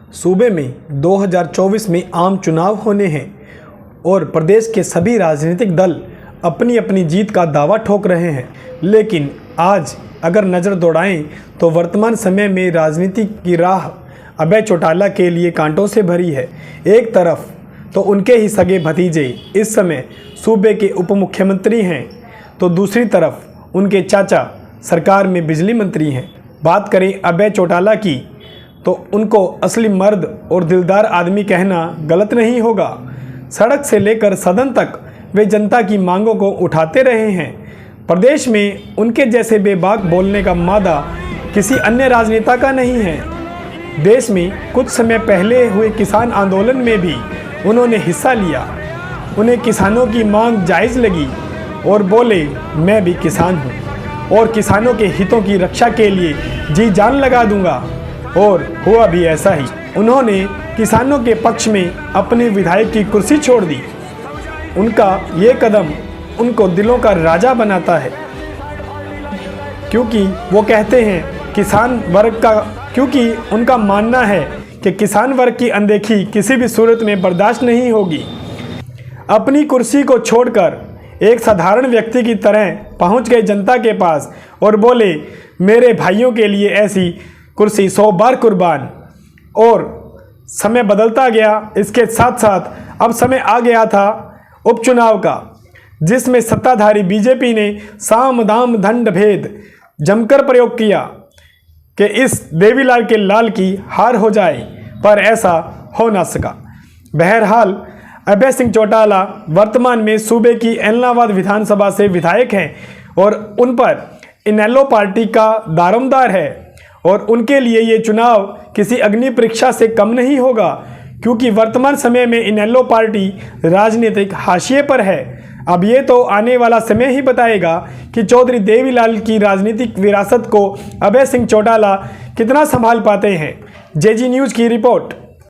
सूबे में 2024 में आम चुनाव होने हैं और प्रदेश के सभी राजनीतिक दल अपनी अपनी जीत का दावा ठोक रहे हैं। लेकिन आज अगर नज़र दौड़ाएं तो वर्तमान समय में राजनीति की राह अभय चौटाला के लिए कांटों से भरी है। एक तरफ तो उनके ही सगे भतीजे इस समय सूबे के उप मुख्यमंत्री हैं, तो दूसरी तरफ उनके चाचा सरकार में बिजली मंत्री हैं। बात करें अभय चौटाला की तो उनको असली मर्द और दिलदार आदमी कहना गलत नहीं होगा। सड़क से लेकर सदन तक वे जनता की मांगों को उठाते रहे हैं। प्रदेश में उनके जैसे बेबाक बोलने का मादा किसी अन्य राजनेता का नहीं है। देश में कुछ समय पहले हुए किसान आंदोलन में भी उन्होंने हिस्सा लिया। उन्हें किसानों की मांग जायज़ लगी और बोले, मैं भी किसान हूँ और किसानों के हितों की रक्षा के लिए जी जान लगा दूंगा। और हुआ भी ऐसा ही। उन्होंने किसानों के पक्ष में अपनी विधायक की कुर्सी छोड़ दी। उनका ये कदम उनको दिलों का राजा बनाता है, क्योंकि वो कहते हैं किसान वर्ग का क्योंकि उनका मानना है कि किसान वर्ग की अनदेखी किसी भी सूरत में बर्दाश्त नहीं होगी। अपनी कुर्सी को छोड़कर एक साधारण व्यक्ति की तरह पहुंच गए जनता के पास और बोले, मेरे भाइयों के लिए ऐसी कुर्सी 100 बार कुर्बान। और समय बदलता गया। इसके साथ साथ अब समय आ गया था उपचुनाव का, जिसमें सत्ताधारी बीजेपी ने साम दाम दंड भेद जमकर प्रयोग किया कि इस देवीलाल के लाल की हार हो जाए, पर ऐसा हो ना सका। बहरहाल अभय सिंह चौटाला वर्तमान में सूबे की एलनाबाद विधानसभा से विधायक हैं और उन पर इनेलो पार्टी का दारोमदार है और उनके लिए ये चुनाव किसी अग्नि परीक्षा से कम नहीं होगा, क्योंकि वर्तमान समय में इनेलो पार्टी राजनीतिक हाशिए पर है। अब ये तो आने वाला समय ही बताएगा कि चौधरी देवीलाल की राजनीतिक विरासत को अभय सिंह चौटाला कितना संभाल पाते हैं। जेजी न्यूज़ की रिपोर्ट।